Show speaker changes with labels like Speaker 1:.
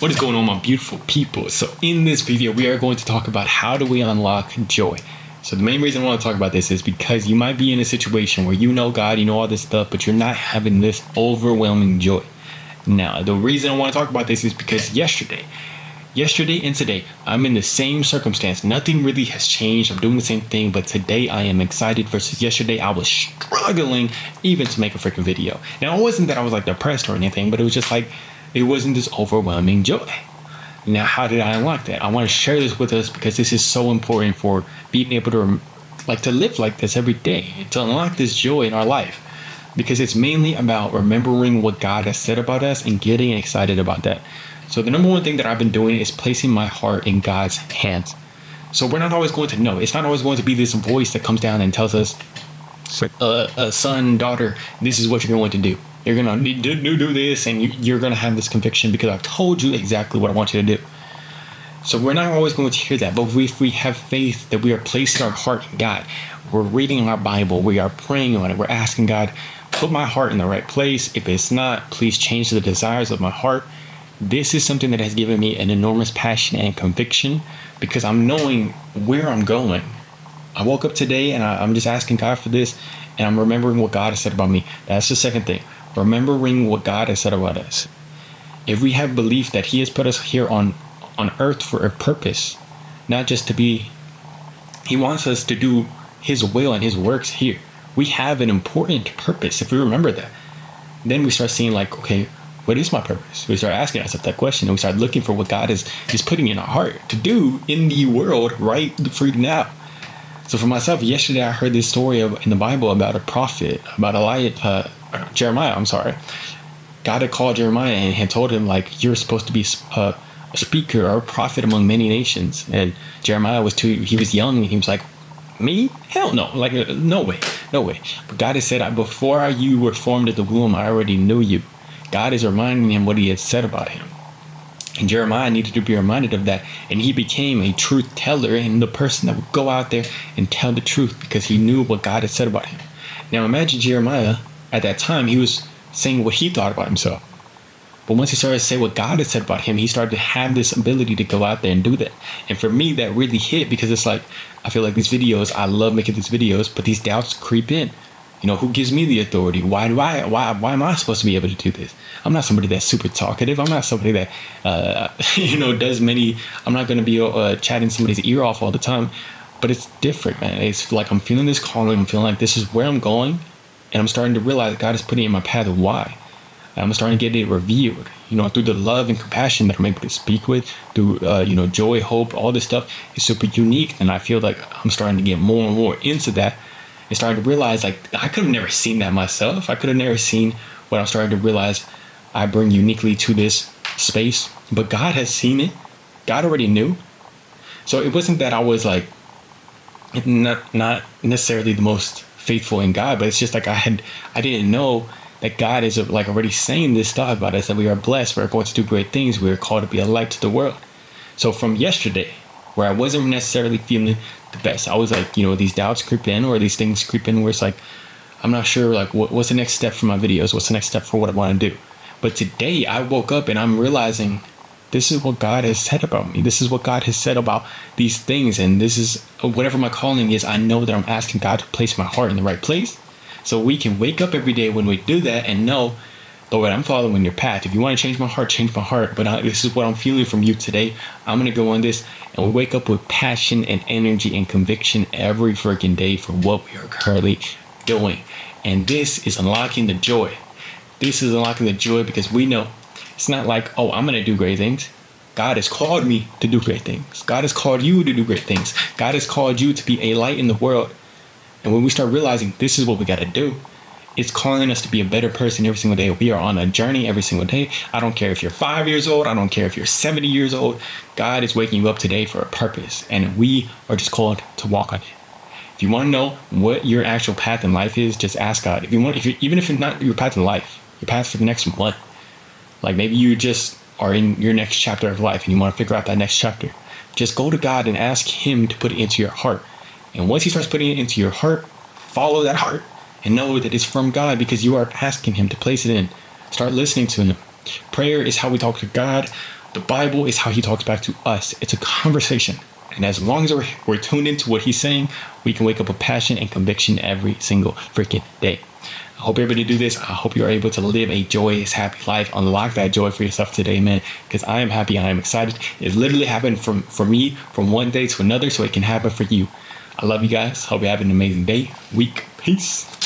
Speaker 1: What is going on, my beautiful people? So in this video, we are going to talk about how do we unlock joy. So the main reason I want to talk about this is because you might be in a situation where you know God, you know all this stuff, but you're not having this overwhelming joy. Now, the reason I want to talk about this is because yesterday and today, I'm in the same circumstance. Nothing really has changed. I'm doing the same thing, but today I am excited versus yesterday I was struggling even to make a freaking video. Now, it wasn't that I was like depressed or anything, but it was just like, it wasn't this overwhelming joy. Now, how did I unlock that? I want to share this with us because this is so important for being able to live like this every day, to unlock this joy in our life. Because it's mainly about remembering what God has said about us and getting excited about that. So the number one thing that I've been doing is placing my heart in God's hands. So we're not always going to know. It's not always going to be this voice that comes down and tells us, son, daughter, this is what you're going to do. You're going to do this, and you're going to have this conviction because I've told you exactly what I want you to do. So we're not always going to hear that. But if we have faith that we are placing our heart in God, we're reading our Bible, we are praying on it, we're asking God, put my heart in the right place. If it's not, please change the desires of my heart. This is something that has given me an enormous passion and conviction because I'm knowing where I'm going. I woke up today and I'm just asking God for this, and I'm remembering what God has said about me. That's the second thing. Remembering what God has said about us. If we have belief that He has put us here on earth for a purpose, not just to be, He wants us to do His will and His works here. We have an important purpose. If we remember that, then we start seeing like, okay, what is my purpose? We start asking ourselves that question, and we start looking for what God is putting in our heart to do in the world right for now. So for myself, yesterday I heard this story in the Bible about a prophet, about Jeremiah. God had called Jeremiah and had told him, like, you're supposed to be a speaker or a prophet among many nations. And Jeremiah he was young, and he was like, me? Hell no. Like, no way. But God has said, before you were formed in the womb, I already knew you. God is reminding him what He had said about him. And Jeremiah needed to be reminded of that. And he became a truth teller and the person that would go out there and tell the truth because he knew what God had said about him. Now imagine Jeremiah at that time, he was saying what he thought about himself. But once he started to say what God had said about him, he started to have this ability to go out there and do that. And for me, that really hit because it's like, I feel like these videos, I love making these videos, but these doubts creep in. You know, who gives me the authority? Why am I supposed to be able to do this? I'm not somebody that's super talkative. I'm not somebody that, does many. I'm not going to be chatting somebody's ear off all the time. But it's different, man. It's like I'm feeling this calling. I'm feeling like this is where I'm going. And I'm starting to realize God is putting in my path why. And I'm starting to get it revealed, through the love and compassion that I'm able to speak with, through, joy, hope, all this stuff is super unique. And I feel like I'm starting to get more and more into that. And starting to realize, like, I could have never seen that myself. I could have never seen what I'm starting to realize I bring uniquely to this space. But God has seen it. God already knew. So it wasn't that I was like not necessarily the most faithful in God, but it's just like I didn't know that God is like already saying this stuff about us, that we are blessed, we're going to do great things, we're called to be a light to the world. So from yesterday, where I wasn't necessarily feeling the best, I was like, these doubts creep in, or these things creep in where it's like, I'm not sure, like, what's the next step for my videos? What's the next step for what I want to do? But today I woke up and I'm realizing this is what God has said about me. This is what God has said about these things. And this is whatever my calling is. I know that I'm asking God to place my heart in the right place. So we can wake up every day when we do that and know, Lord, I'm following your path. If you want to change my heart, change my heart. But this is what I'm feeling from you today. I'm going to go on this. And we wake up with passion and energy and conviction every freaking day for what we are currently doing. And this is unlocking the joy. This is unlocking the joy because we know it's not like, oh, I'm going to do great things. God has called me to do great things. God has called you to do great things. God has called you to be a light in the world. And when we start realizing this is what we got to do, it's calling us to be a better person every single day. We are on a journey every single day. I don't care if you're 5 years old. I don't care if you're 70 years old. God is waking you up today for a purpose. And we are just called to walk on it. If you want to know what your actual path in life is, just ask God. Even if it's not your path in life, your path for the next month. Like maybe you just are in your next chapter of life and you want to figure out that next chapter. Just go to God and ask Him to put it into your heart. And once He starts putting it into your heart, follow that heart and know that it's from God because you are asking Him to place it in. Start listening to Him. Prayer is how we talk to God. The Bible is how he talks back to us. It's a conversation. And as long as we're tuned into what he's saying, we can wake up with passion and conviction every single freaking day. I hope you're able to do this. I hope you're able to live a joyous, happy life. Unlock that joy for yourself today, man. Because I am happy. I am excited. It literally happened for me from one day to another, so it can happen for you. I love you guys. Hope you have an amazing day, week. Peace.